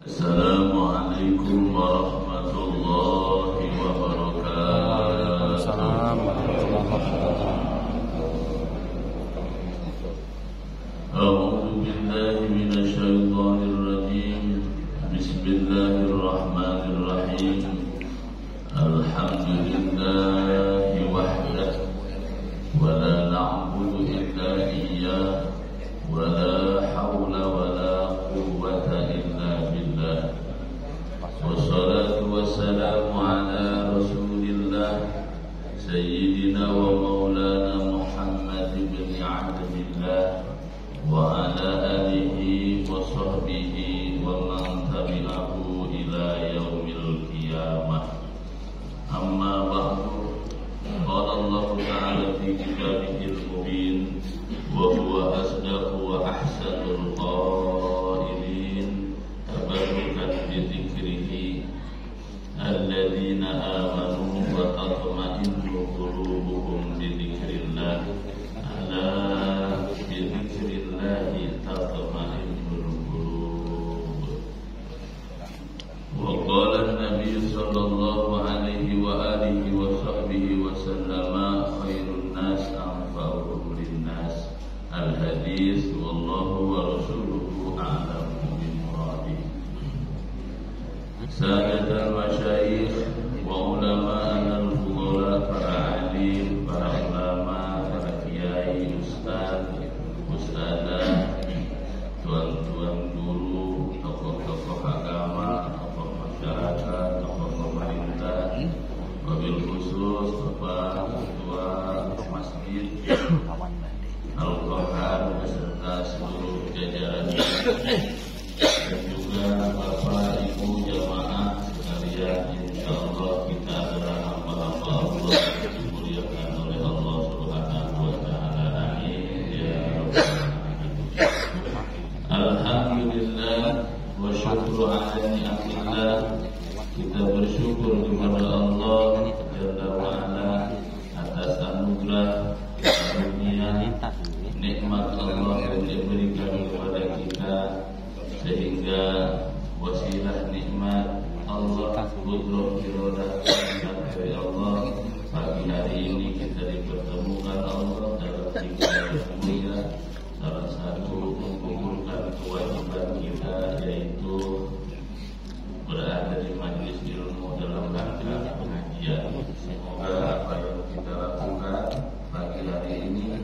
Assalamualaikum warahmatullahi wabarakatuh. Waalaikumsalam warahmatullahi wabarakatuh. A'udzu billahi minasyaitonir rajim. Bismillahirrahmanirrahim. Alhamdulillahi wahdahu wa la na'budu illa iyyah wa la haula wa la quwwata illa billah. Wassalatu wassalamu ala Rasulillah Sayyidina wa maulana Muhammad bin Abdillah wa ala alihi wa sahbihi wa man tabi'ahu ila yaumil qiyamah. Amma ba'du. Qala Allah ta'ala fi kitabihil mubin wa huwa asdaqu wa ahsanul qailin tabarrukan bi dzikrihi alladzina amanu wa tatma'innu qulubuhum bi dzikrillah ala bi dzikrillah tatma'innul qulub. Wa qala an-nabiy sallallahu alaihi wa alihi wa sahbihi wa sallama khairun nas anfa'uhum lin-nas. Al-hadis wallahu wa rasuluhu a'lamu bi muradih. Sadatul masyayikh wa ulama al-fuqara, para alim, para ulama, para kiai, ustaz, ustazah, tuan-tuan guru, tokoh-tokoh agama, tokoh masyarakat, tokoh pemerintah, wabil khusus Bapak Ketua Masjid Al-Qahar beserta seluruh jajarannya, dan juga Bapak Ibu jamaah sekalian, insyaallah kita adalah hamba-hamba Allah yang dimuliakan oleh Allah Subhanahu wa taala. Amin ya rabbal alamin. Alhamdulillah wa syukru ala ni'matillah. Kita bersyukur kepada Allah Jalla wa ala atas anugerah karunia nikmat Allah yang diberikan kepada kita, sehingga wasilah nikmat Allah qudrah iradah dari Allah, pagi hari ini kita dipertemukan Allah dalam tiga mulia. Salah satu menggugurkan kewajiban kita, yaitu berada di majlis ilmu dalam rangka pengajian. Semoga apa yang kita lakukan pagi hari ini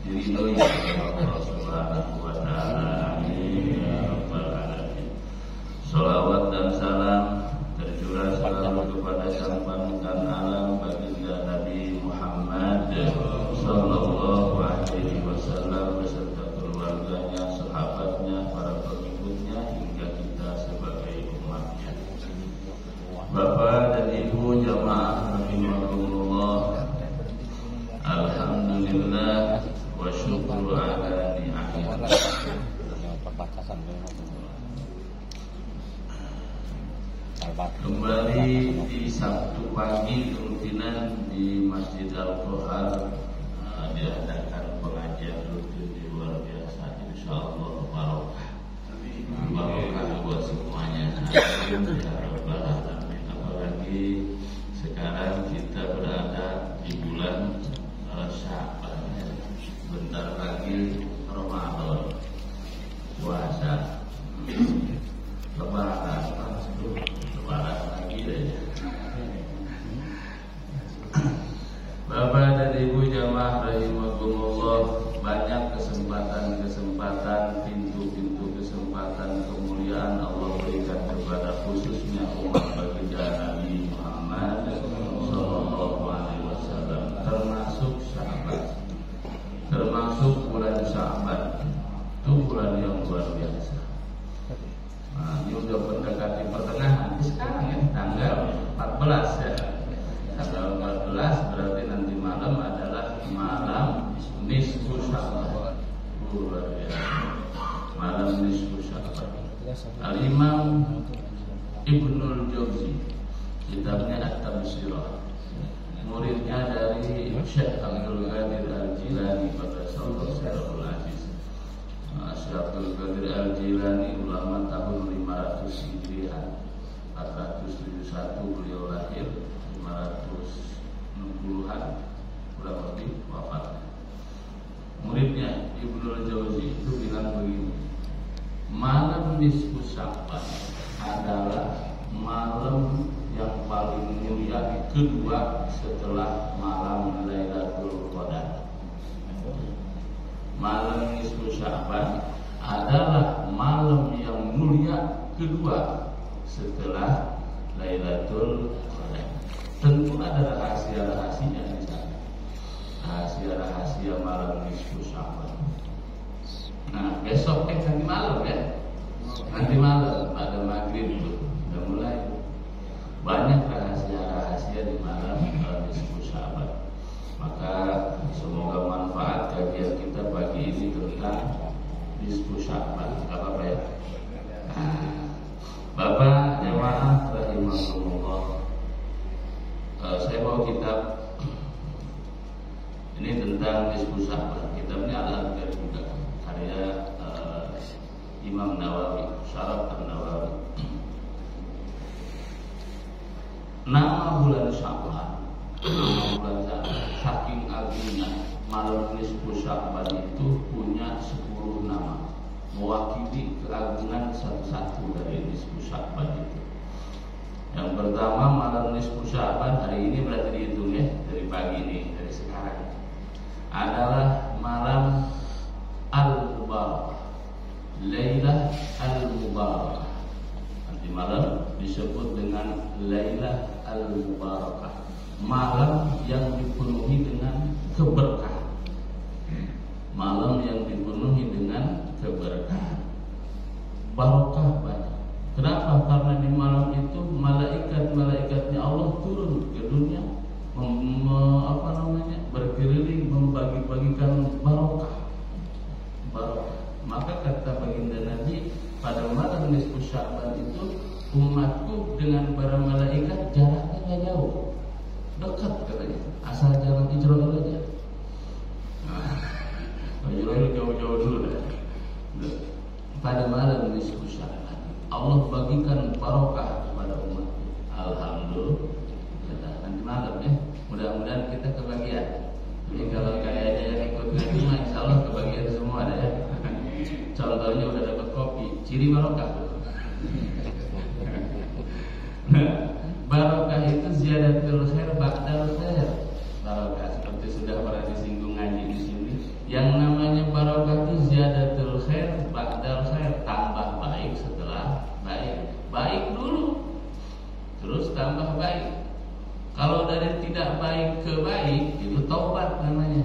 diridhoi oleh Allah Subhanahu wa taala. Amin ya rabbal alamin. Shalawat dan salam tercurah selalu kepada sang panutan alam baginda Nabi Muhammad sallallahu alaihi wasallam beserta keluarganya, sahabatnya, para pengikutnya hingga kita sebagai umatnya. Bapak dan Ibu jamaah rahimakumullah, alhamdulillah wa syukru ala ni'matillah. Kembali di Sabtu pagi rutinan di Masjid Al-Qahar diadakan pengajian rutin di luar biasa, insyaallah barokah buat semuanya. Amin ya rabbal alamin. Apalagi sekarang kita berada di bulan Sya'ban, bentar lagi Ramadan, puasa, lebaran lagi deh. Bapak dan Ibu jamaah rahimakumullah, banyak kesempatan, pintu-pintu kesempatan kemuliaan Allah berikan kepada khususnya umat baginda Nabi Muhammad sallallahu alaihi wasallam, termasuk Sya'ban, termasuk bulan Sya'ban. Itu bulan yang luar biasa. Nah, ini udah mendekati pertengahan sekarang ya, tanggal 14 ya. Tanggal 14 berarti nanti malam adalah malam nisfu Sya'ban. Luar biasa. Malam nisfu Sya'ban. Al-Imam Ibnul Jauzi, kitabnya At-Tabsirah, muridnya dari Syekh Abdul Qadir Al-Jilani pada Sallallahu Aziz. Syaikhul Qadir Al-Jilani, ulama tahun 500 Hijriah, 471 beliau lahir, 560-an kurang lebih wafatnya. Muridnya Ibnul Jauzi itu bilang begini, malam nisfu Sya'ban adalah malam yang paling mulia kedua setelah malam Lailatul Qadar. Malam nisfu Sya'ban adalah malam yang mulia kedua setelah Lailatul Qadar. Tentu ada rahasia-rahasianya di sana. Rahasia-rahasia malam nisfu Sya'ban. Nah, besok nanti malam ya. Nanti malam pada maghrib itu sudah mulai banyak rahasia-rahasia di malam nisfu Sya'ban. Maka semoga manfaat kajian kita pagi ini tentang nisfu Sya'ban. Apa ya? Bapak jemaah rahimahullah, saya bawa kitab ini tentang nisfu Sya'ban. Kitabnya Al-Adhkar juga, karya Imam Nawawi, Syarah An-Nawawi. Nama bulan Sya'ban, saking agungnya malam nisfu Sya'ban itu punya 10 nama, mewakili keagungan satu-satu dari nisfu Sya'ban itu. Yang pertama, malam nisfu Sya'ban hari ini berarti dihitung ya, dari pagi ini, dari sekarang, adalah malam Al-Mubarakah, Lailah Al-Mubarakah. Nanti malam disebut dengan Lailah Al-Mubarakah, malam yang dipenuhi dengan keberkahan. Malam yang dipenuhi dengan keberkahan, barokah banyak. Kenapa? Karena di malam itu malaikat-malaikatnya Allah turun ke dunia, berkeliling membagi-bagikan barokah. Maka kata baginda Nabi, pada malam nisfu Sya'ban itu umatku dengan para malaikat jaraknya gak jauh, dekat katanya, asal jangan Israel aja. Israel jauh-jauh dulu dah. Pada malam nisfu Sya'ban Allah bagikan barokah kepada umat. Alhamdulillah. Nanti malam ya, mudah-mudahan kita kebagian. Jadi kalau kayaknya yang ikut ngaji, insya Allah kebagian semua ada ya. Contohnya udah dapat kopi, ciri barokah. Barokah itu ziyadatul khair ba'dal khair. Barokah seperti sudah pernah disinggung ngaji di sini. Yang namanya barokah itu ziyadatul khair ba'dal khair, tambah baik setelah baik. Baik dulu, terus tambah baik. Kalau dari tidak baik ke baik, itu taubat namanya,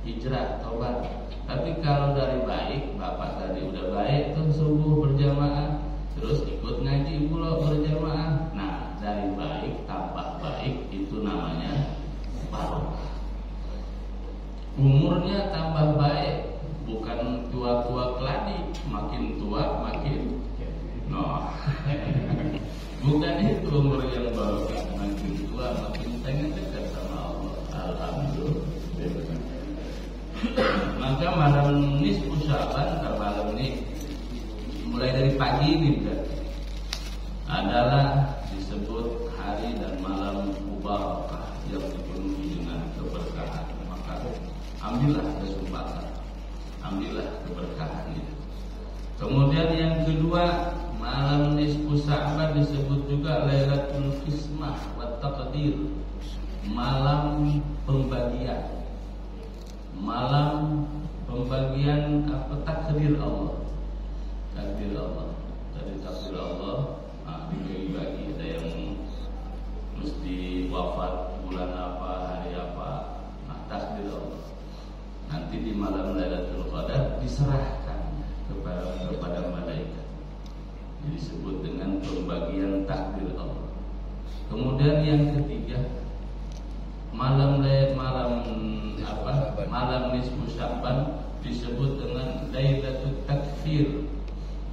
hijrah, taubat. Tapi kalau dari baik, bapak tadi udah baik tuh subuh berjamaah, terus ikut ngaji pula berjamaah. Nah, dari baik tambah baik itu namanya barokah. Umurnya tambah baik, bukan tua-tua keladi, makin tua makin bukan itu umur yang barokah, makin tua makin pengen dekat sama Allah. Alhamdulillah. Maka malam nisfu Sya'ban, malam ini mulai dari pagi ini adalah disebut hari dan malam mubarakah yang dipenuhi dengan keberkahan. Maka ambillah kesempatan, ambillah keberkahan itu. Kemudian yang kedua, malam nisfu Sya'ban disebut juga Lailatul Qismah wa Taqdir, malam pembagian. Malam pembagian takdir Allah. Takdir Allah. Dari takdir Allah dibagi-bagi. Ada yang mesti wafat bulan apa, hari apa. Nah, takdir Allah. Nanti di malam Lailatul Qadar diserahkan kepada malaikat. Jadi disebut dengan pembagian takdir Allah. Kemudian yang ketiga, malam nisfu Sya'ban disebut dengan Lailatul Takfir,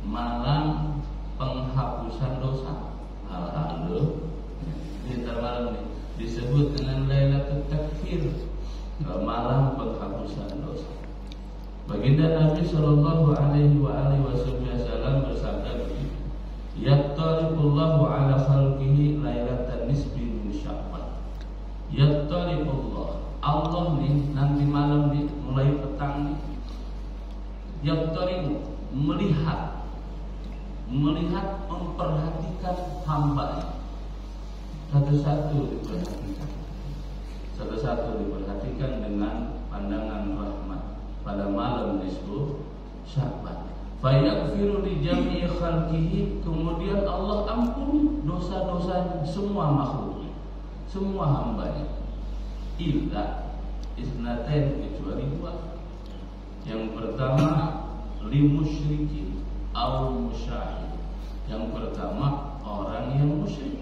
malam penghapusan dosa. Alhamdulillah. Di malam ini disebut dengan Lailatul Takfir, malam penghapusan dosa. Baginda Nabi Shallallahu Alaihi Wasallam bersabda begini, Yattariqullahu ala khalqihi lailatan nisbi min Sya'ban. Yattariqullah, Allah nih nanti malam nih mulai petang nih, Yattariqu, melihat memperhatikan hamba satu-satu diperhatikan dengan pandangan rahmat pada malam nisfu Sya'ban. Fa yaghfiru li jami'i khalqihi, kemudian Allah ampuni dosa-dosa semua makhluknya, semua hambanya. Illa isnatain, kecuali dua. Yang pertama limusyrikin aw musyahid. Yang pertama orang yang musyrik.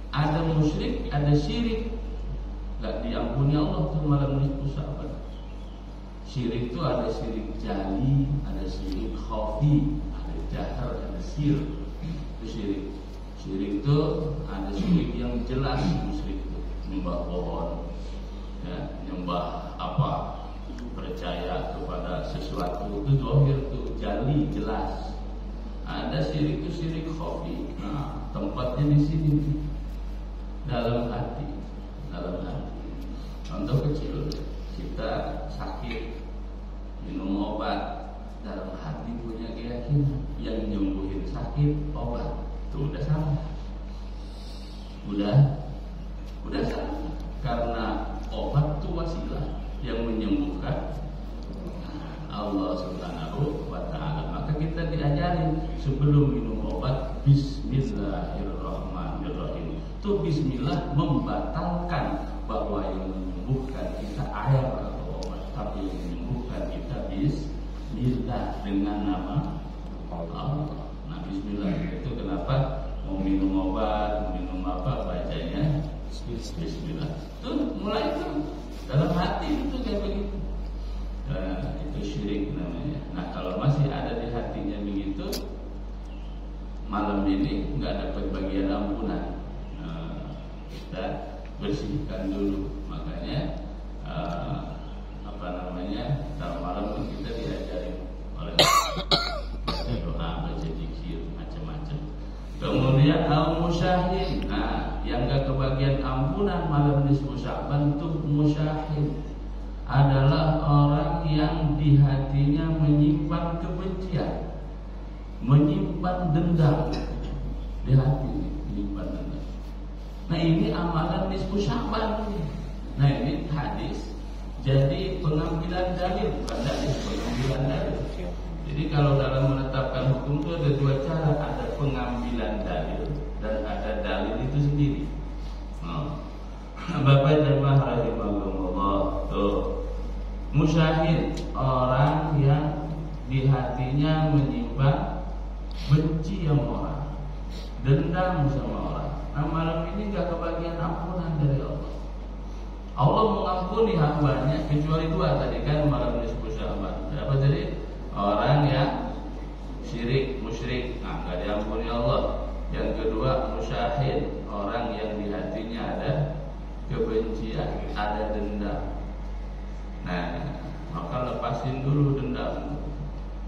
Ada musyrik, ada syirik, gak diampuni Allah tuh malam nisfu Sya'ban. Syirik itu ada syirik jali, ada syirik khafi, ada jahar, ada sir. Itu syirik. Syirik itu ada syirik yang jelas, musyrik itu nyembah pohon, ya, nyembah apa, percaya kepada sesuatu, itu zahir, itu jali, jelas. Ada syirik itu syirik khafi. Nah, tempatnya di sini, dalam hati. Contoh kecil, kita sakit, minum obat, dalam hati punya keyakinan yang nyembuhin sakit obat, itu udah salah. Udah salah, karena obat itu wasilah yang menyembuhkan Allah Subhanahu wa ta'ala. Maka kita diajarin sebelum minum obat, Bismillahirrahmanirrahim. Itu bismillah membatalkan bahwa yang menyembuhkan kita air atau obat, tapi yang menyembuhkan kita bismillah dengan nama Allah. Nah, bismillah itu kenapa mau minum obat, mau minum apa, bacanya bismillah. Itu mulai itu dalam hati itu kayak begitu. Itu syirik namanya. Nah, kalau masih ada di hatinya begitu, malam ini nggak dapat bagian ampunan. Kita bersihkan dulu. Makanya dalam malam kita diajarin oleh baca doa, baca zikir, macam-macam. Kemudian al-musyahid. Nah, yang gak kebagian ampunan malam nisfu Sya'ban itu musyahid, adalah orang yang di hatinya menyimpan kebencian, menyimpan dendam di hati, menyimpan dendam. Nah, ini amalan nisfu Sya'ban. Nah, ini hadis. Jadi pengambilan dalil, bukan dalil, pengambilan dalil. Jadi kalau dalam menetapkan hukum itu ada dua cara, ada pengambilan dalil dan ada dalil itu sendiri. Bapak jemaah rahimahumullah, tuh musyahid, orang yang di hatinya menyimpan benci sama orang, dendam sama orang. Nah, malam ini gak kebagian ampunan dari Allah. Allah mengampuni hambanya kecuali dua tadi kan, malam nisfu Sya'ban. Apa tadi? Orang yang syirik, musyrik, nah gak diampuni Allah. Yang kedua musyahid, orang yang di hatinya ada kebencian, ada dendam. Nah, maka lepasin dulu dendam.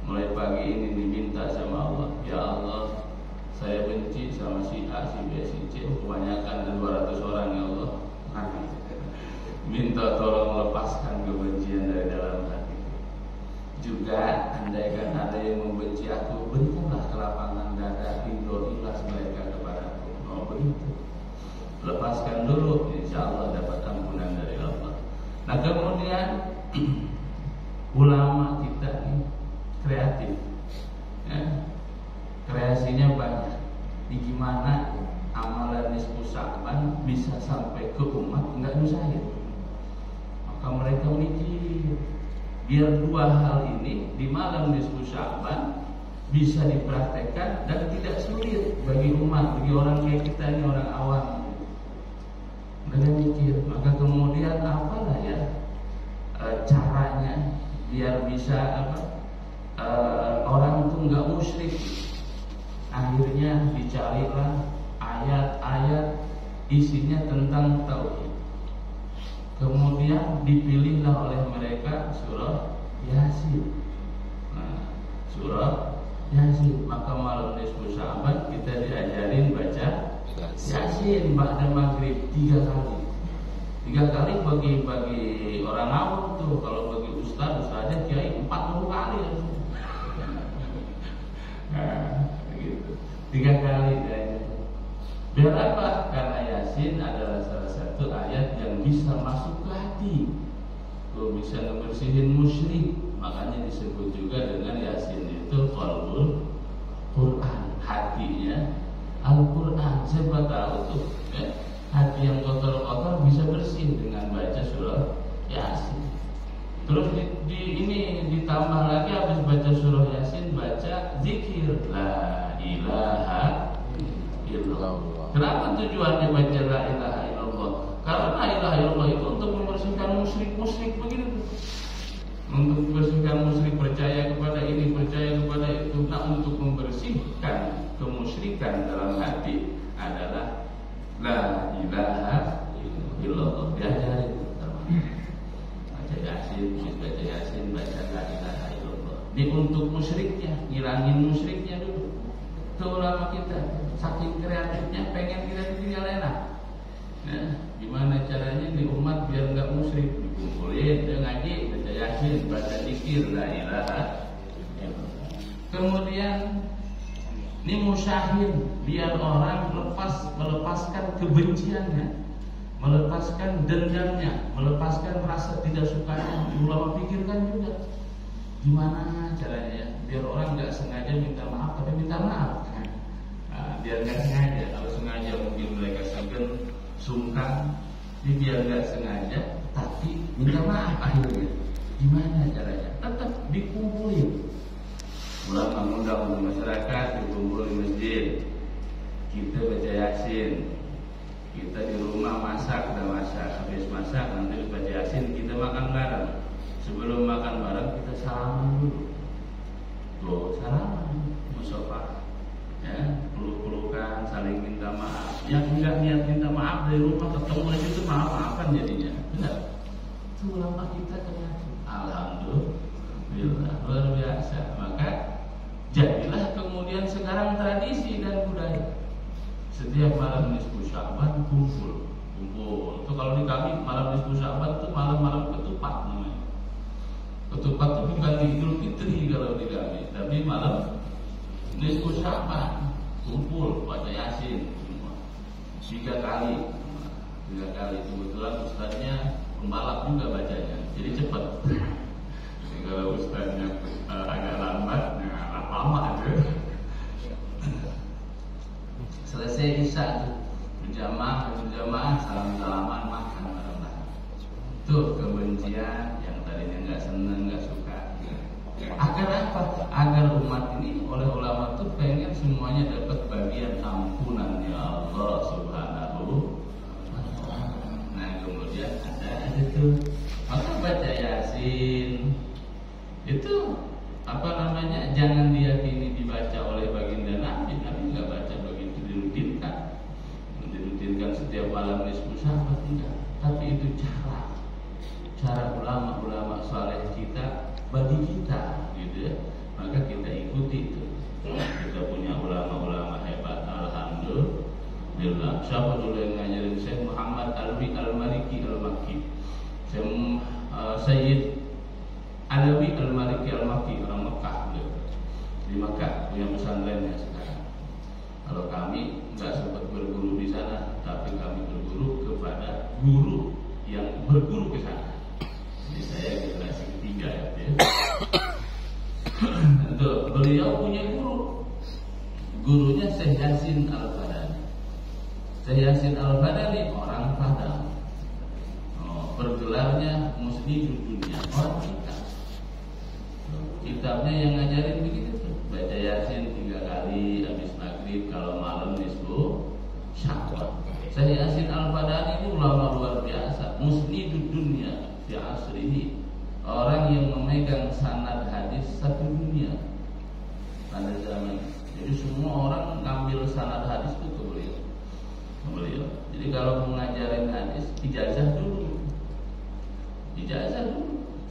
Mulai pagi ini diminta sama Allah, ya Allah, saya benci sama si A, si B, si C, kebanyakan ada 200 orang ya Allah. Minta tolong lepaskan kebencian dari dalam hati. Juga andaikan ada yang membenci aku, berikanlah kelapangan dada, ridho ikhlas mereka kepadaku. Oh begitu. Lepaskan dulu, insya Allah dapat ampunan dari Allah. Nah, kemudian ulama kita ini kreatif, ya. Kreasinya banyak. Gimana amalan nisfu Sya'ban bisa sampai ke umat nggak nyusahin? Maka mereka mikir biar dua hal ini di malam nisfu Sya'ban bisa dipraktekkan dan tidak sulit bagi umat, bagi orang kayak kita ini, orang awam. Mereka mikir, maka kemudian apalah ya caranya biar bisa orang itu nggak musyrik. Akhirnya dicarilah ayat-ayat isinya tentang tauhid. Kemudian dipilihlah oleh mereka surah Yasin. Nah, surah Yasin. Maka malam nisfu Sya'ban kita diajarin baca Yasin ba'da maghrib 3 kali. 3 kali bagi orang awam tuh. Kalau bagi ustaznya kiai 40 kali. Nah, gitu. 3 kali ya. Biar apa? Karena Yasin adalah salah satu ayat yang bisa masuk ke hati. Bisa ngebersihin musyrik. Makanya disebut juga dengan Yasin itu qalbul Quran, hatinya Al-Quran. Siapa tahu tuh ya, hati yang kotor-kotor bisa bersih dengan baca surah Yasin. Terus ini ditambah lagi habis baca surah Yasin, baca zikir la ilaha illallah. Kenapa tujuannya baca la ilaha illallah? Karena la ilaha illallah itu untuk membersihkan musyrik-musyrik begitu. Untuk membersihkan musyrik, percaya kepada ini, percaya kepada itu. Nah, untuk membersihkan kemusyrikan dalam hati adalah la ilaha illallah. Diajarin baca Yasin, baca la ilaha illallah. Ini untuk musyriknya, ngilangin musyriknya dulu. Itu ulama kita saking kreatifnya pengen kita tinggal enak. Nah, gimana caranya di umat biar nggak musyrik? Dikumpulin, dia ngaji, baca Yasin, baca zikir la ilaha illallah. Kemudian ini musyahid, biar orang melepaskan kebenciannya, melepaskan dendamnya, melepaskan rasa tidak sukanya. Ulama pikirkan juga gimana caranya biar orang nggak sengaja minta maaf tapi minta maaf. Nah, biar nggak sengaja. Kalau sengaja mungkin mereka sungkan, biar nggak sengaja tapi minta maaf akhirnya. Gimana caranya? Tetap dikumpulin. Ulama mengundang masyarakat berkumpul di masjid. Kita baca Yasin. Kita di rumah masak, habis masak nanti baca Yasin, kita makan bareng. Sebelum makan bareng kita salaman dulu. Tuh, salaman, musyafah. Ya, peluk-pelukan, saling minta maaf. Yang enggak niat minta maaf dari rumah ketemu di situ maaf-maafan jadinya. Benar. Itu ulama kita ternyata. Alhamdulillah, luar biasa. Maka jadilah kemudian sekarang tradisi dan budaya. Setiap malam nisfu Sya'ban kumpul. Itu kalau di kami malam nisfu Sya'ban itu malam-malam ketupat namanya. Ketupat itu bukan di Idul Fitri kalau di kami, tapi malam nisfu Sya'ban kumpul baca Yasin semua. 3 kali. Kebetulan ustaznya pembalap juga bacanya, jadi cepat. Kalau ustaznya agak lambat, lama aja. Selesai isya berjamaah salam-salaman makan bareng-bareng. Itu kebencian yang tadinya nggak seneng, nggak suka. Agar apa? Agar umat ini oleh ulama itu pengen semuanya dapat bagian ampunan ya Allah Subhanahu wa ta'ala. Nah, kemudian ada itu. Maka baca Yasin itu jangan diyakini dibaca oleh baginda Nabi. Nabi nggak baca begitu dirutinkan setiap malam nisfu Sya'ban, enggak. Tapi itu cara ulama-ulama saleh kita bagi kita, gitu ya. Maka kita ikuti itu. Kita punya ulama-ulama hebat, alhamdulillah. Siapa dulu yang ngajarin? Syekh Muhammad Alwi Al-Maliki Al-Makki, Sayyid Alawi Al-Maliki Al-Makki, orang Mekah, gitu. Di Mekah punya pesantrennya sekarang. Kalau kami nggak sempat berguru di sana, tapi kami berguru kepada guru yang berguru ke sana. Jadi saya generasi ketiga ya. Beliau punya gurunya Syekh Yasin Al-Fadani. Syekh Yasin Al-Fadani orang Padang. Bergelarnya Muslim Dunia, orang kita. Kitabnya yang ngajarin begitu tuh, baca Yasin 3 kali habis maghrib, kalau malam nisfu Sya'ban. Syekh Yasin Al-Fadani itu ulama luar biasa, Muslim Dunia di asrihi, orang yang memegang sanad hadis satu dunia pada zaman. Jadi semua orang ngambil sanad hadis itu ke beliau. Jadi kalau mau ngajarin hadis ijazah dulu.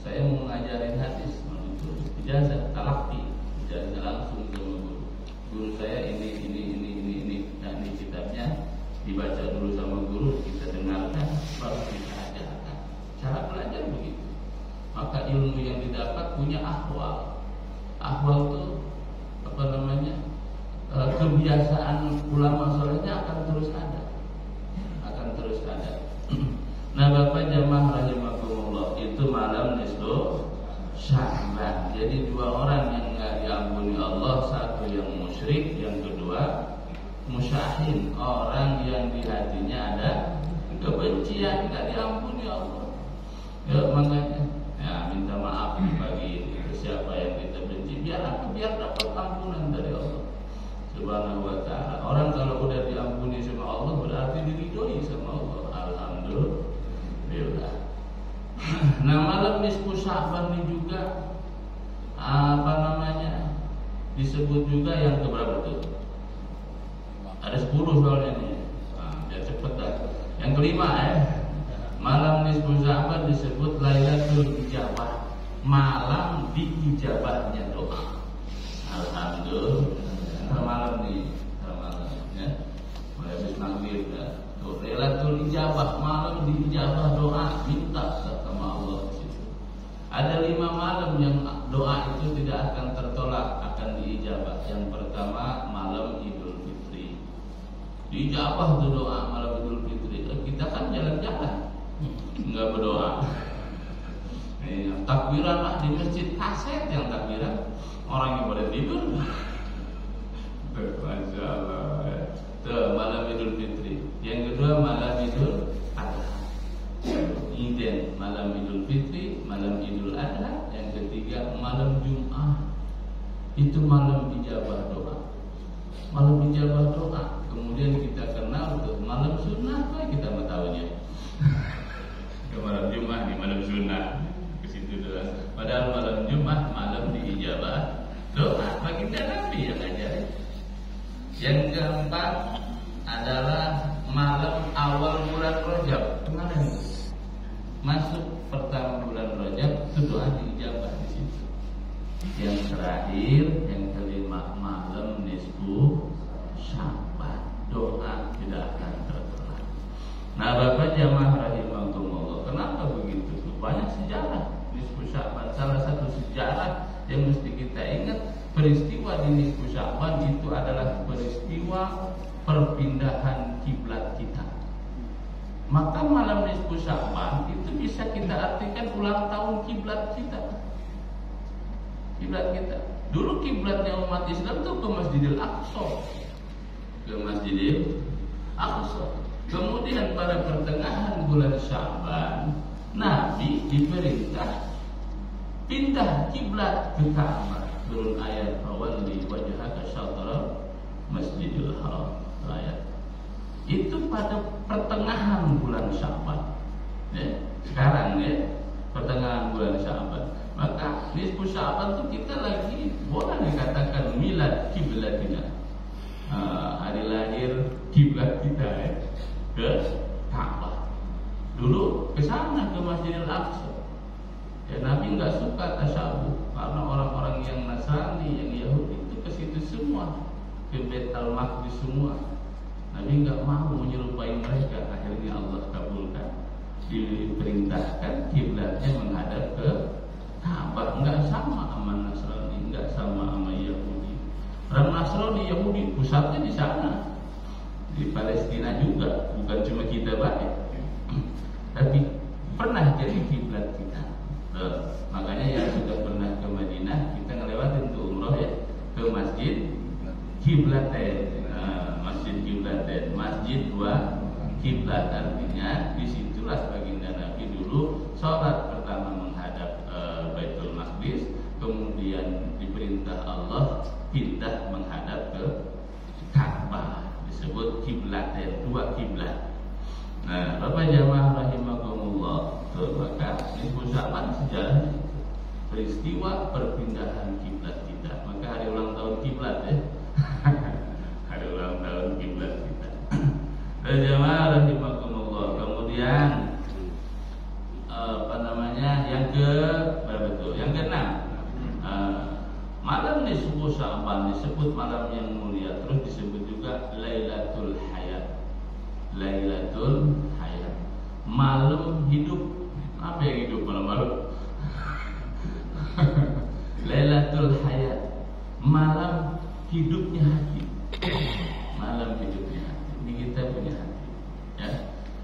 saya mau ngajarin hadis, ijazah talaqi, ijazah langsung ke guru. Guru saya ini. Nah, ini kitabnya dibaca dulu sama guru, kita dengarkan, baru kita ajarkan. Cara belajar begitu. Maka ilmu yang didapat punya ahwal. Ahwal itu apa namanya? Kebiasaan ulama solehnya akan terus ada. Nah, Bapak jamaah rahimakumullah, itu malam nisfu Sya'ban. Jadi dua orang yang enggak diampuni Allah, satu yang musyrik, yang kedua musyahin, orang yang di hatinya ada kebencian, enggak diampuni Allah. Ya, makanya ya minta maaf bagi siapa yang kita benci, biar dapat ampunan dari Allah Subhanahu wa ta'ala. Orang kalau udah diampuni sama Allah berarti diridhoi sama Allah. Alhamdulillah. Nah, malam nisfu Sya'ban ini juga apa namanya? Disebut juga yang keberapa tuh? Ada 10 soalnya nih. Nah, biar cepet dah. Yang kelima malam nisfu Sya'ban disebut Lailatul Ijabah. Malam diijabahnya doa. Alhamdulillah. Malam nih, ya. Mulai habis maghrib ya. Lailatul Ijabah, malam diijabah doa, minta sama Allah di situ. Ada 5 malam yang doa itu tidak akan tertolak, akan diijabah. Yang pertama malam Idul Fitri. Diijabah tuh doa malam Idul Fitri. Kita kan jalan-jalan, enggak berdoa. Takbiran lah di masjid, kaset yang takbiran, orang yang pada tidur. Masya Allah. Tuh, malam Idul Fitri. Yang kedua malam Idul Adha. Iden malam Idul Fitri, malam Idul Adha. Yang ketiga malam Jumat. Itu malam ijabah doa. Malam ijabah doa. Kemudian kita kenal tuh malam sunnah, kita mengetahuinya. Ke malam Jumat nih, malam sunnah. Ke situ dulu. Padahal malam Jumat malam diijabah doa. Baginda Nabi yang ngajarin. Yang keempat adalah malam awal bulan Rajab. Kemarin masuk pertama bulan Rajab, itu doa diijabah di situ. Yang terakhir, yang kelima malam nisfu Sya'ban, doa tidak akan tertolak. Nah, Bapak jamaah rahimakumullah, kenapa begitu? Banyak sejarah nisfu Sya'ban. Salah satu sejarah yang mesti kita ingat, peristiwa di nisfu Sya'ban itu adalah peristiwa perpindahan kiblat kita. Maka malam nisfu Sya'ban itu bisa kita artikan ulang tahun kiblat kita. Kiblat kita. Dulu kiblatnya umat Islam tuh ke Masjidil Aqsa. Kemudian pada pertengahan bulan Sya'ban, Nabi diperintah pindah kiblat ke Ka'bah. Turun ayat fawalli wajhaka syatral Masjidil Haram. Ayat itu pada pertengahan bulan Sya'ban. Ya, sekarang ya, pertengahan bulan Sya'ban. Maka nisfu Sya'ban itu kita lagi boleh dikatakan milad kiblatina. Hari lahir kiblat kita ya, ke Ka'bah. Dulu ke sana ke Masjidil Aqsa. Ya, Nabi enggak suka tasyabuh karena orang-orang yang Nasrani, yang Yahudi itu ke situ semua, ke Baitul Maqdis semua. Nabi enggak mau menyerupai mereka. Akhirnya Allah kabulkan, diperintahkan kiblatnya menghadap ke Ka'bah. Enggak sama sama Nasrani, enggak sama sama Yahudi. Orang Nasrani, Yahudi pusatnya di sana, di Palestina juga, bukan cuma kita baik, tapi pernah jadi kiblat kita. Makanya yang sudah pernah ke Madinah, kita ngelewatin tuh umroh ya, ke Masjid Kiblatain. Masjid Kiblatain, Masjid 2 Kiblat, artinya disitulah baginda Nabi dulu sholat pertama menghadap Baitul Maqdis, kemudian diperintah Allah pindah menghadap ke Ka'bah, disebut Kiblatain, 2 kiblat. Nah, Bapak jamaah rahimakumullah, maka nisfu Sya'ban sejarah peristiwa perpindahan kiblat kita. Maka hari ulang tahun kiblat ya. Hari ulang tahun kiblat kita. Jamaah rahimakumullah. Kemudian apa namanya? Yang ke Lailatul Hayat. Lailatul Hayat, malam hidup. Apa yang hidup malam-malam? Lailatul Hayat, malam hidupnya hati. Malam hidupnya hati. Ini kita punya hati, ya.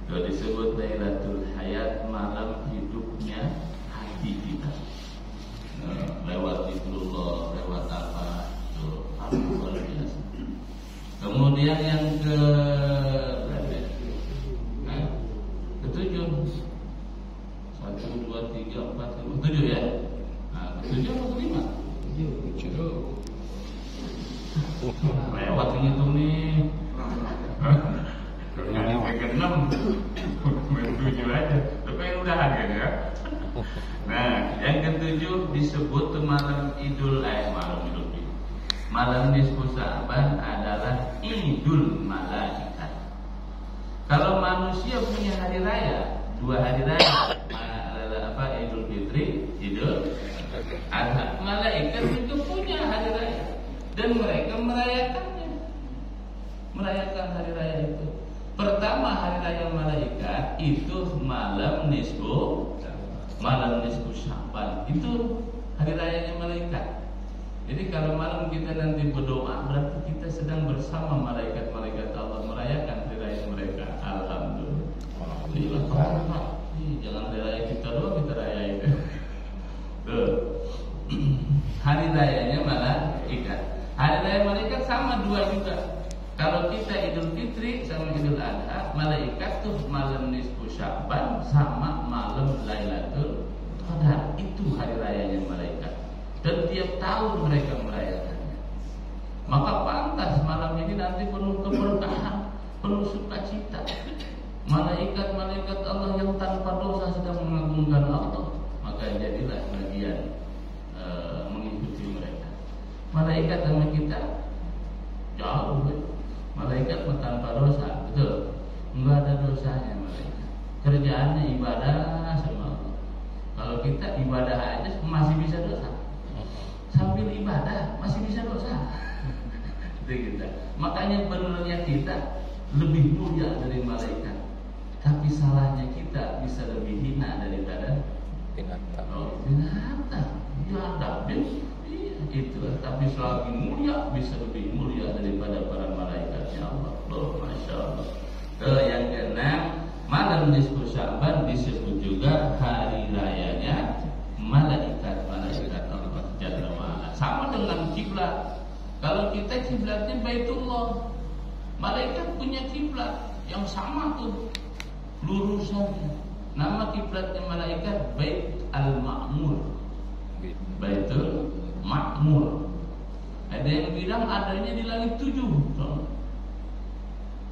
Kalau disebut Lailatul Hayat, malam hidupnya hati kita. Lewat zikrullah, lewat apa? Itu luar biasa. Kemudian yang ketujuh, 1, 2, 3, 4, 5, 7 ya. Nah, ketujuh atau kelima? 7. Lewat ngitung nih. Yang ke-6 main 7 aja. Tapi yang udahan kan ya. Nah, yang ke-7 disebut malam Idul Malam nisfu Sya'ban adalah Idul Malaikat. Kalau manusia punya hari raya, 2 hari raya, Idul Fitri, Idul Adha. Malaikat juga punya hari raya dan mereka merayakan hari raya itu. Pertama, hari raya malaikat itu malam nisfu Sya'ban. Itu hari rayanya malaikat. Jadi kalau malam kita nanti berdoa, berarti kita sedang bersama malaikat-malaikat Allah merayakan hari raya mereka. Alhamdulillah. Jangan hari raya kita doang, kita rayain. Hari rayanya malaikat. Hari raya malaikat sama 2 juga. Kalau kita Idul Fitri sama Idul Adha, malaikat tuh malam nisfu Sya'ban sama malam Lailatul Qadar. Itu hari rayanya malaikat. Dan tiap tahun mereka merayakannya. Maka pantas malam ini nanti penuh keberkahan, penuh sukacita. Malaikat-malaikat Allah yang tanpa dosa sedang mengagungkan Allah. Maka jadilah bagian mengikuti mereka. Malaikat sama kita jauh. Malaikat tanpa dosa, betul? Enggak ada dosanya malaikat. Kerjaannya ibadah sama Allah. Kalau kita ibadah aja masih bisa dosa. Sambil ibadah masih bisa dosa. Itu kita. Makanya benarnya kita lebih mulia dari malaikat. Tapi salahnya kita bisa lebih hina daripada binatang. Ya David, itu. Tapi selagi mulia bisa lebih mulia daripada para malaikatnya Allah. Masya Allah. Yang ke-6, malam nisfu Sya'ban disebut juga hari rayanya malaikat Allah Jalla wa'ala. Sama dengan kiblat. Kalau kita kiblatnya Baitullah, malaikat punya kiblat yang sama tuh lurusannya. Nama kiblatnya malaikat Bait Al-Ma'mur, Baitul Ma'mur. Ada yang bilang adanya di langit 7.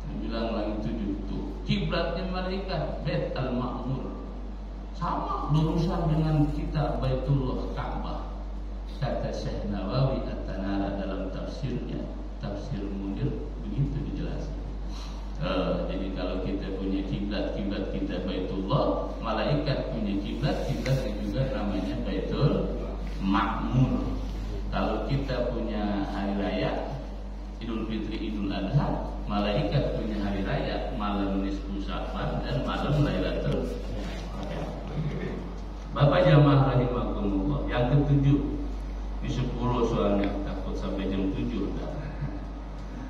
Yang bilang langit 7 itu kiblatnya malaikat Bait Al-Ma'mur. Sama lurusan dengan kita Baitullah Ka'bah. Kata Syekh Nawawi At-Tanara dalam tafsirnya, Tafsir Munir, begitu dijelaskan. Jadi kalau kita punya kiblat kita Baitullah, malaikat punya kiblat juga namanya Baitul Ma'mur. Kalau kita punya hari raya Idul Fitri, Idul Adha, malaikat punya hari raya malam nisfu Sya'ban dan malam Lailatul Qadar. Bapak jamaah rahimakumullah, yang ke-7 di 10 soalnya takut sampai jam 7 dah.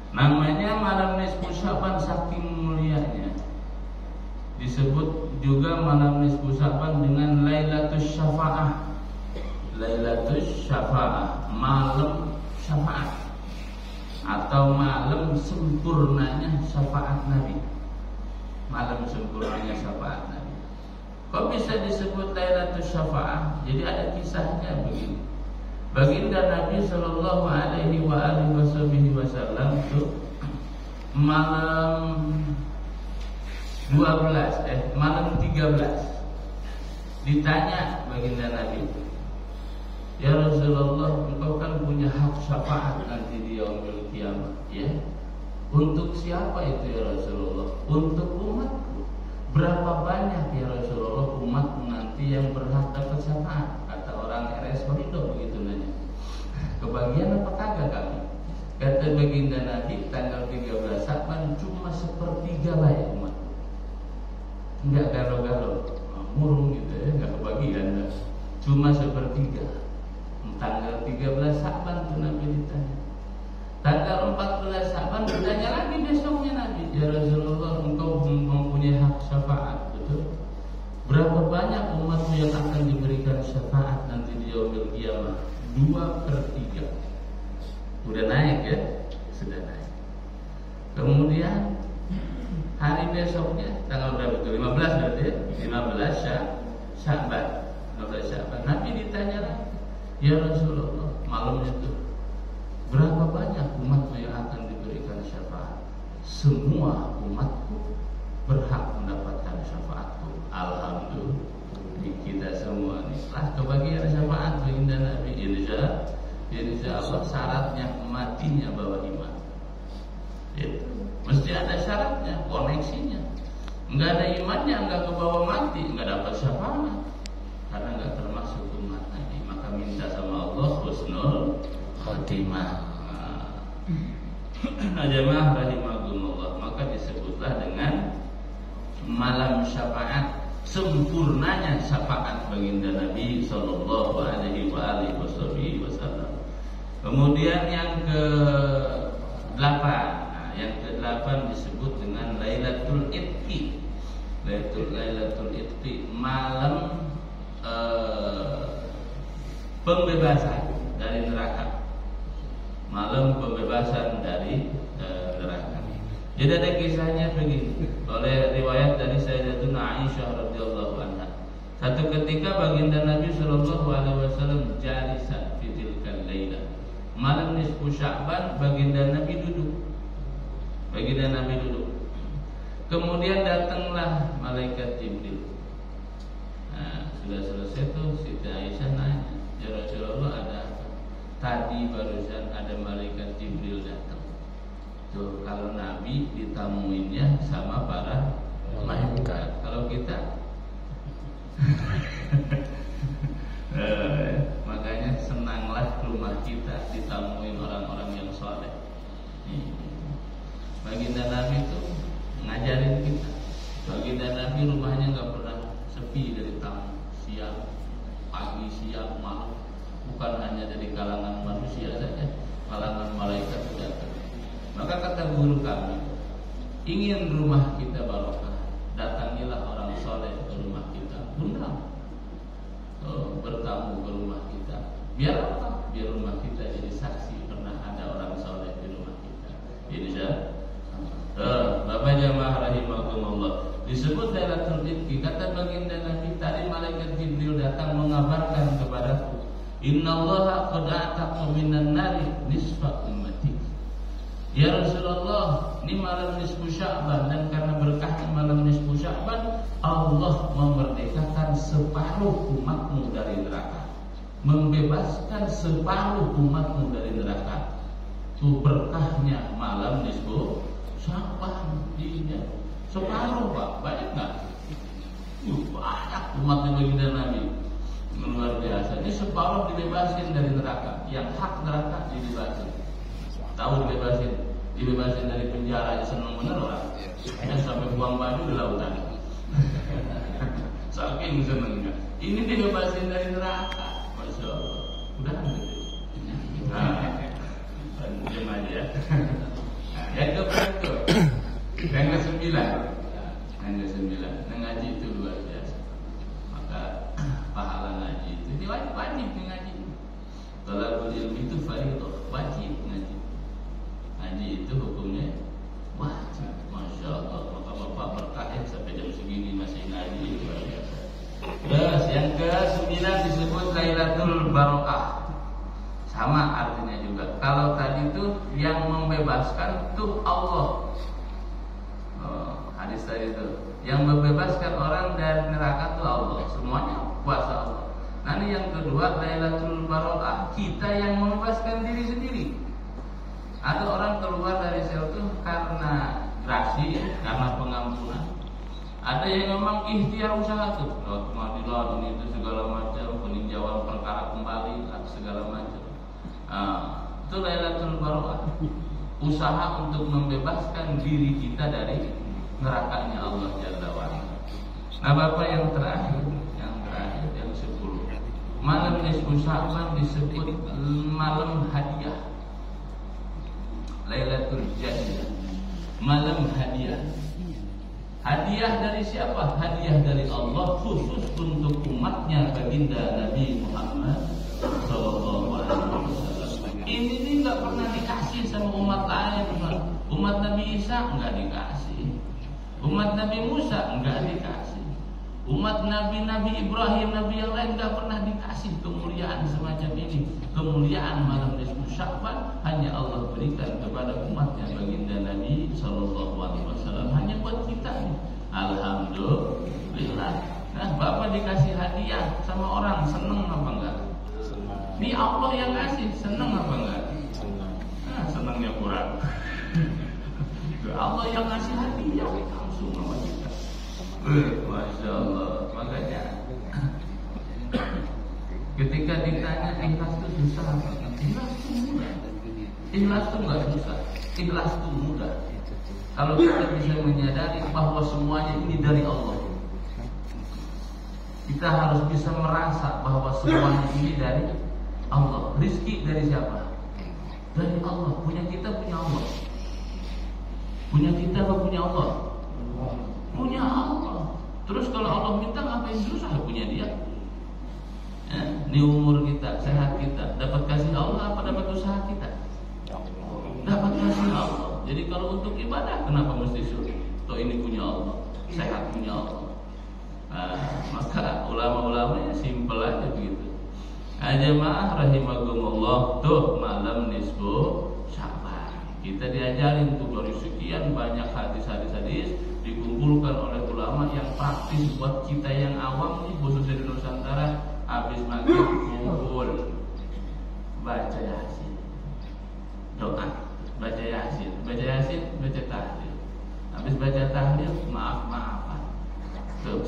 Namanya malam nisfu Sya'ban saking mulianya. Disebut juga malam nisfu Sya'ban dengan Lailatul Syafa'ah. Lailatul Syafa'ah, malam syafaat atau malam sempurnanya syafaat Nabi. Malam sempurnanya syafaat Nabi. Kok bisa disebut Lailatul Syafa'ah? Jadi ada kisahnya begini. Baginda Nabi Sallallahu Alaihi Wasallam itu malam 13 ditanya baginda Nabi, ya Rasulullah, engkau kan punya hak syafaat nanti di yaumul kiamat, ya? Untuk siapa itu ya Rasulullah? Untuk umatku. Berapa banyak ya Rasulullah umatku nanti yang berhak dapat syafaat? Kata orang RS Horido begitu nanya. Kebagian apa kagak kami? Kata baginda Nabi, tanggal 13 Sya'ban cuma sepertiga lah ya umat. Enggak galau-galau, murung gitu ya, enggak kebagian, enggak. Cuma sepertiga. Tanggal 13 Sya'ban tuh Nabi ditanya. Tanggal 14 Sya'ban ditanya lagi besoknya Nabi, ya Rasulullah, engkau mempunyai hak syafaat, betul? Berapa banyak umatmu yang akan diberikan syafaat nanti di yaumil qiyamah? 2/3. Udah naik ya, sudah naik. Kemudian hari besoknya tanggal berapa itu? 15 berarti ya? 15 Sya'ban. 15 Sya'ban. Nabi ditanya lagi, ya Rasulullah, malamnya itu berapa banyak umatmu yang akan diberikan syafaat? Semua umatku berhak mendapatkan syafaatku. Alhamdulillah, kita semua nih lah kebagian syafaat baginda Nabi. Insya Allah syaratnya matinya bawa iman. Itu mesti ada syaratnya, koneksinya. Enggak ada imannya, enggak kebawa mati, enggak dapat syafaat. Karena enggak termasuk umat Nabi. Maka minta sama Allah husnul khotimah. Nah, jemaah rahimakumullah, maka disebutlah dengan malam syafaat, sempurnanya syafaat baginda Nabi sallallahu alaihi wasallam. Kemudian yang ke-8, yang ke-8 disebut dengan Lailatul Itqi. Lailatul Itqi, malam pembebasan dari neraka. Malam pembebasan dari neraka. Jadi ada kisahnya begini, oleh riwayat dari Sayyidatuna Aisyah radhiyallahu anha. Satu ketika baginda Nabi sallallahu alaihi wasallam jalisan fi tilkal lailah. Malam nisfu Sya'ban baginda Nabi duduk. Kemudian datanglah malaikat Jibril. Nah, sudah selesai tuh Siti Aisyah nanya, ya Rasulullah, ada apa? Tadi barusan ada malaikat Jibril datang. Tuh, kalau Nabi ditamuinnya sama para malaikat. Kalau kita makanya senanglah rumah kita ditamuin orang-orang yang soleh. Baginda Nabi itu ngajarin kita. Baginda Nabi rumahnya nggak pernah sepi dari tamu. Siang, pagi, siang, malam. Bukan hanya dari kalangan manusia saja, kalangan malaikat juga. Maka kata guru kami, ingin rumah kita barokah, datangilah orang soleh ke rumah kita. Undang bertamu ke rumah kita. Biar apa? Biar rumah kita jadi saksi pernah ada orang soleh di rumah kita. Insya Bapak jamaah rahimakumullah, disebut Lailatul Itqi. Kata baginda Nabi, tadi malaikat Jibril datang mengabarkan kepadaku, innallaha qad a'taqa minan nari nisfa ummati. Ya Rasulullah, ini malam nisfu Sya'ban, dan karena berkahnya malam nisfu Sya'ban, Allah memerdekakan separuh umatmu dari neraka, membebaskan separuh umatmu dari neraka. Itu berkahnya malam nisfu Sya'ban. Ini separuh, Pak. Banyak nggak? Banyak umatnya baginda Nabi. Luar biasa. Ini separuh dibebasin dari neraka. Yang hak neraka dibebasin. Tahu dibebasin dari penjara aja seneng bener orang. Ya, sampai buang baju di lautan. Saking senengnya. Ini dibebasin dari neraka. Masya Allah. Udah gitu. Diam aja ya. Yang ke-9. Yang ke-9. Ngaji itu luar biasa. Maka pahala ngaji itu wajib ngaji. Talabul ilmi itu fardhu, wajib ngaji. Ngaji itu hukumnya wajib. Masya Allah. Maka bapak berkah sampai jam segini masih ngaji, luar biasa. Terus yang ke-9 disebut Lailatul Barokah. Sama artinya juga. Kalau tadi itu yang membebaskan tuh Allah. Hadis tadi itu yang membebaskan orang dari neraka tuh Allah. Semuanya kuasa Allah. Nanti yang kedua Lailatul Barokah, kita yang membebaskan diri sendiri. Ada orang keluar dari sel itu karena grasi, karena pengampunan. Ada yang memang ikhtiar usaha tuh, lewat pengadilan ini itu segala macam, peninjauan perkara kembali atau segala macam. Itu Lailatul Baroah. Usaha untuk membebaskan diri kita dari nerakanya Allah Jalla wa'ala. Nah Bapak, yang terakhir yang 10, malam nisfu Sya'ban disebut malam hadiah, Lailatul Jannah, malam hadiah. Hadiah dari siapa? Hadiah dari Allah khusus untuk umatnya baginda Nabi Muhammad sallallahu alaihi wasallam. Ini nggak pernah dikasih sama umat lain, Pak. Umat Nabi Isa nggak dikasih, umat Nabi Musa nggak dikasih, umat Nabi Ibrahim, Nabi yang lain nggak pernah dikasih kemuliaan semacam ini. Kemuliaan malam nisfu Sya'ban hanya Allah berikan kepada umatnya baginda Nabi sallallahu alaihi wasallam, hanya buat kita nih. Alhamdulillah. Nah, Bapak dikasih hadiah sama orang, seneng apa enggak? Ini Allah yang kasih, seneng apa enggak? Nah, senengnya kurang. Allah yang kasih hadiah langsung sama kita. Masya Allah. Makanya ketika ditanya ikhlas itu susah apa? Ikhlas itu mudah. Ikhlas itu enggak susah. Ikhlas itu mudah. Kalau kita bisa menyadari bahwa semuanya ini dari Allah, kita harus bisa merasa bahwa semuanya ini dari Allah. Rizki dari siapa? Dari Allah. Punya kita, punya Allah. Punya kita apa punya Allah? Punya Allah. Terus kalau Allah minta ngapain susah? Punya Dia. Ya, ini umur kita, sehat kita, dapat kasih Allah apa dapat usaha kita? Dapat kasih Allah. Jadi kalau untuk ibadah kenapa mesti sulit? Toh ini punya Allah, sehat punya Allah. Nah, maka ulama-ulamanya simpel aja begitu. Jemaah rahimakumullah, tuh malam nisfu Sya'ban. Kita diajarin tuh dari sekian banyak hadis dikumpulkan oleh ulama yang praktis buat kita yang awam nih, khususnya di Nusantara. Habis maghrib kumpul baca Yasin, doa, baca Yasin, baca tahlil. Habis baca tahlil maaf-maafan.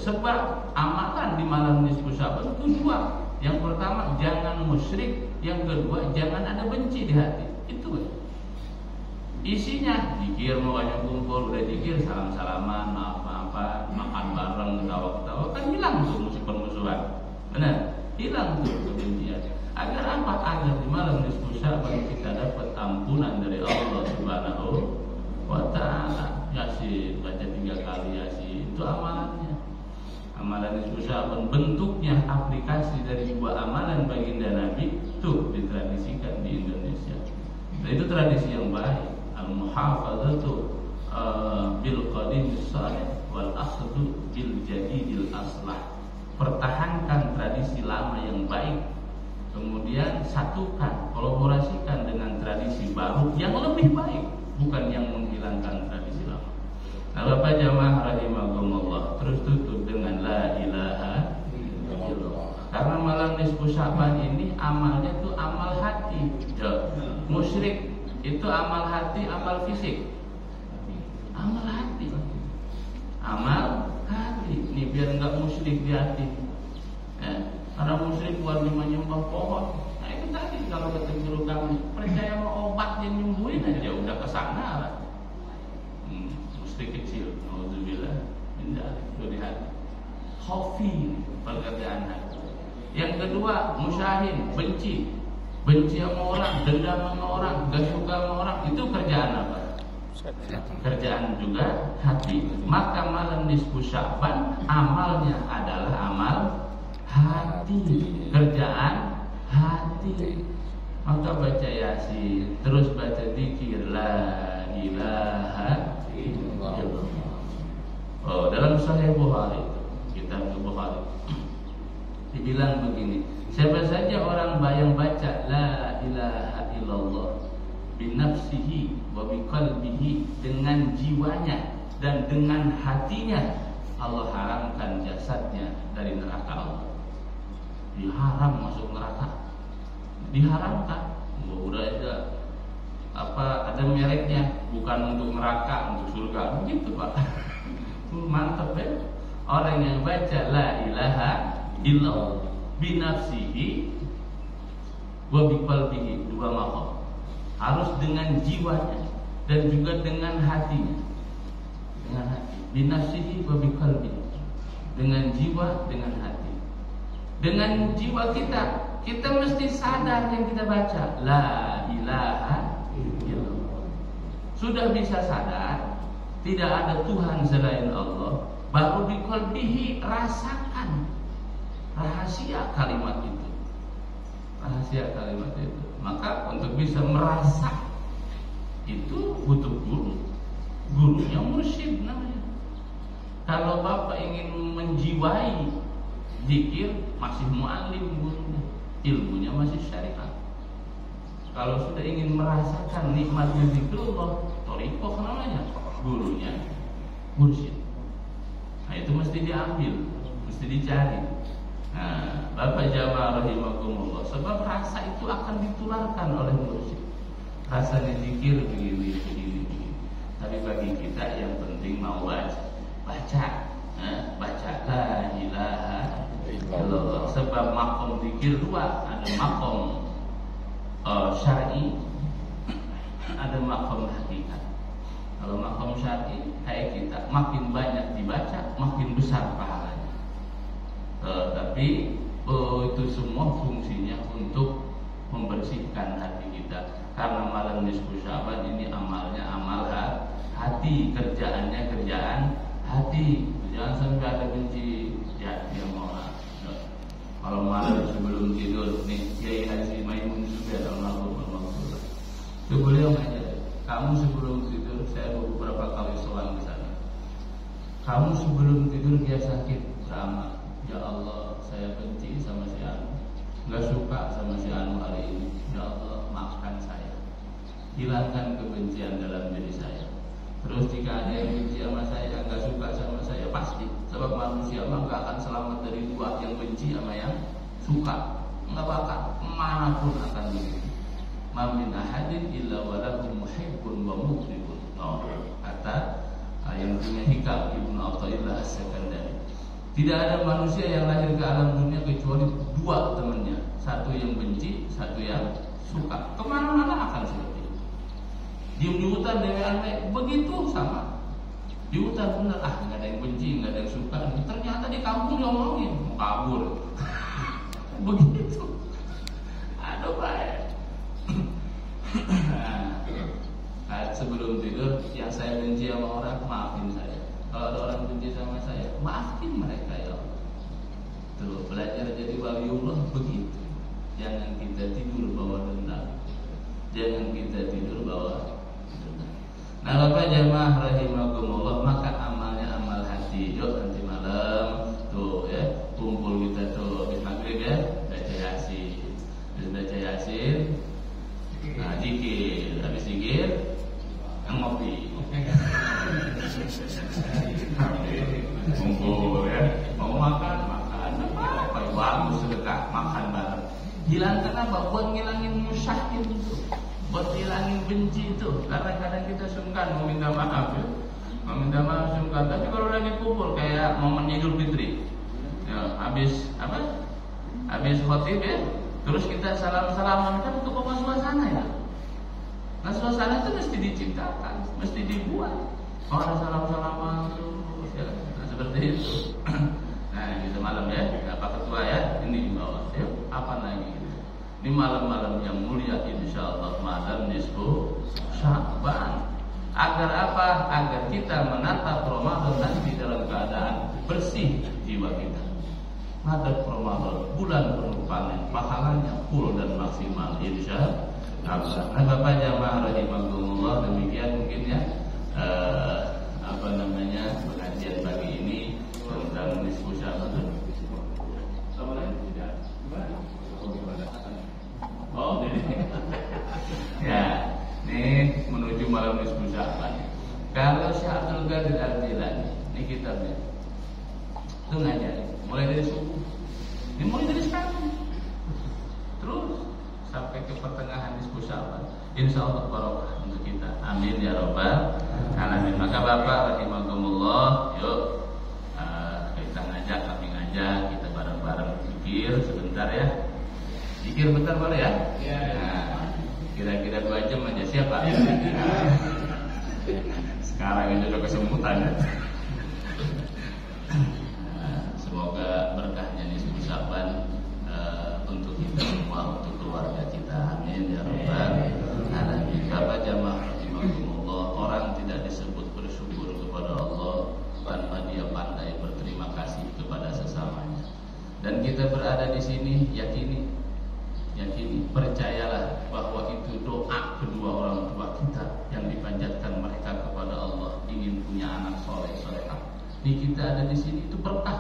Sebab amalan di malam nisfu Sya'ban itu 2. Yang pertama jangan musyrik, yang kedua jangan ada benci di hati. Itu isinya zikir, makanya kumpul udah zikir, salam-salaman, maaf-maafan, makan bareng, ketawa-ketawa, kan hilang tuh musuh-musuhan. Benar, hilang tuh kebencian. Agar apa? Agar di malam nisfu Sya'ban kita dapat ampunan dari Allah Subhanahu wa ta'ala. Yasin, baca 3 kali Yasin, itu amalannya. Amalan nisfu Sya'ban bentuknya aplikasi dari 2 amalan baginda Nabi tuh ditradisikan di Indonesia. Dan itu tradisi yang baik. Al-muhafazatu bil qadimis salih wal akhdhu bil jadidil aslah. Pertahankan tradisi lama yang baik, kemudian satukan, kolaborasikan dengan tradisi baru yang lebih baik, bukan yang menghilangkan tradisi lama. Nah, Bapak jamaah rahimakumullah, terus tutup dengan la ilaha illallah. Karena malam nisfu Sya'ban ini amalnya itu amal hati. Musyrik itu amal hati, amal fisik. Amal hati. Amal hati. Ini biar enggak musyrik di hati. Karena musyrik buat menyembah pohon. Nah itu tadi kalau kata guru kami, percaya sama obat yang nyembuhin aja udah kesana lah. Musyrik kecil, alhamdulillah, indah dari hati. Khofi perkataan hati. Yang kedua musyahin, benci sama orang, dendam sama orang, gak suka sama orang, itu kerjaan apa? Kerjaan juga hati. Maka malam nisfu Sya'ban amalnya adalah amal hati, kerjaan hati. Maka baca Yasin, terus baca zikir la ilaha illallah. Dalam Sahih Bukhari, kitab Bukhari, dibilang begini, siapa saja orang yang baca la ilaha illallah binafsihi wa biqalbihi, dengan jiwanya dan dengan hatinya, Allah haramkan jasadnya dari neraka Allah. Diharam masuk neraka, diharamkan. Udah ada mereknya, bukan untuk neraka, untuk surga, begitu Pak. Mantap ya. Orang yang baca la ilaha illallah binafsihi wa biqalbihi, 2 maqam. harus dengan jiwanya dan juga dengan hatinya. Dengan hati, binafsihi wa biqalbi. Dengan jiwa, dengan hati. Dengan jiwa kita mesti sadar yang kita baca, la ilaha illallah. Sudah bisa sadar tidak ada Tuhan selain Allah, baru biqalbihi rasakan rahasia kalimat itu. Rahasia kalimat itu. Maka untuk bisa merasa itu butuh guru. Gurunya mursyid namanya. Kalau Bapak ingin menjiwai zikir, masih mu'alim gurunya, ilmunya masih syariat. Kalau sudah ingin merasakan nikmatnya zikrullah, thariqah namanya, gurunya mursyid. Nah itu mesti diambil, mesti dicari. Nah, Bapak jamaah rahimakumullah, sebab rasa itu akan ditularkan oleh mursyid. Rasanya zikir begini. Tapi bagi kita yang penting mau baca la ilaha illallah. Sebab makom zikir dua, ada makom syar'i, ada makom hakikat. Kalau makom syar'i kayak kita, makin banyak dibaca makin besar pahalanya. Tapi itu semua fungsinya untuk membersihkan hati kita. Karena malam nisfu Sya'ban ini amalnya amal hati, kerjaannya kerjaan hati. Jangan sampai ada benci ya yang mau. Kalau malam sebelum tidur nih, Kiai Haji Maimun juga almarhum. Itu beliau ngajar, kamu sebelum tidur, saya beberapa kali sowan di sana. Kamu sebelum tidur dia sakit sama, ya Allah saya benci sama si Anu, nggak suka sama si Anu hari ini. Ya Allah maafkan saya, hilangkan kebencian dalam diri saya. Terus jika ada yang benci sama saya, nggak suka sama saya, pasti. Sebab manusia mah nggak akan selamat dari dua, yang benci sama yang suka. Nggak bakal, manapun akan begitu. Ma min ahadin illa walahu muhibbun wa mukhribun. Kata yang punya hikam Ibnu Athaillah As-Sakandari. Tidak ada manusia yang lahir ke alam dunia kecuali dua temannya, satu yang benci, satu yang suka. Kemana-mana akan seperti itu. Diem di hutan dengan begitu sama. Di hutan bener, nggak ada yang benci, nggak ada yang suka. Ternyata di kampung diomongin, mau kabur. Begitu. Aduh baik. Nah, sebelum tidur, yang saya benci sama orang, maafin saya. Kalau ada orang benci sama saya, maafin mereka ya Allah. Tuh, belajar jadi waliullah begitu. Jangan kita tidur bawa dendam. Jangan kita tidur bawa dendam. Nah, Bapak jamaah rahimakumullah, maka amalnya amal hati. Yuk nanti malam tuh ya, kumpul kita tuh habis maghrib ya, baca Yasin. Habis baca Yasin, nah zikir, habis zikir ngopi. Kumpul ya, mau makan, apa bagus sedekah, makan bareng. Hilangkan apa? Buat ngilangin musyahid itu, buat ngilangin benci itu. Karena kadang kita sungkan mau minta maaf ya, mau minta maaf sungkan. Tapi kalau lagi kumpul kayak momen Idul Fitri, ya, habis apa? Habis khotib ya, terus kita salam-salaman, kan untuk apa suasana ya? Nah suasana itu mesti diciptakan, mesti dibuat. Oh ada salam-salaman terus ya, nah, seperti itu. Nah gitu malam ya, Pak Ketua ya, ini di bawah ya. Apa lagi? Ini malam-malam yang mulia, insyaallah malam nisfu Sya'ban. Agar apa? Agar kita menatap Ramadan nanti dalam keadaan bersih jiwa kita. Menatap Ramadan, bulan penuh panen, pahalanya full dan maksimal, insyaallah. Nah Bapak jamaah rahimakumullah, demikian mungkin ya pengajian pagi ini tentang nisfu Sya'ban. Apa lagi tidak? Oh ini ya, ini menuju malam nisfu Sya'ban. Kalau Syekh Abdul Qadir Al-Jilani, ini kitabnya itu ngajarin mulai dari subuh, ini mulai dari sekarang terus sampai ke pertengahan nisfu Sya'ban. Insyaallah barokah untuk kita. Amin ya rabbal alamin. Maka Bapak rahimakumullah, yuk kita kami ngajak kita bareng-bareng zikir sebentar ya. Zikir bentar boleh ya? Nah, Kira-kira 2 jam aja siapa? Sekarang ini udah kesemutan ya. Semoga berkahnya nih ucapan untuk kita semua, untuk keluarga kita. Amin ya rabbal alamin. Bapak jamaah rahimakumullah, orang tidak disebut bersyukur kepada Allah tanpa dia pandai berterima kasih kepada sesamanya. Dan kita berada di sini, yakini, percayalah bahwa itu doa kedua orang tua kita yang dipanjatkan mereka kepada Allah, ingin punya anak soleh solehah. Ini kita ada di sini itu berkah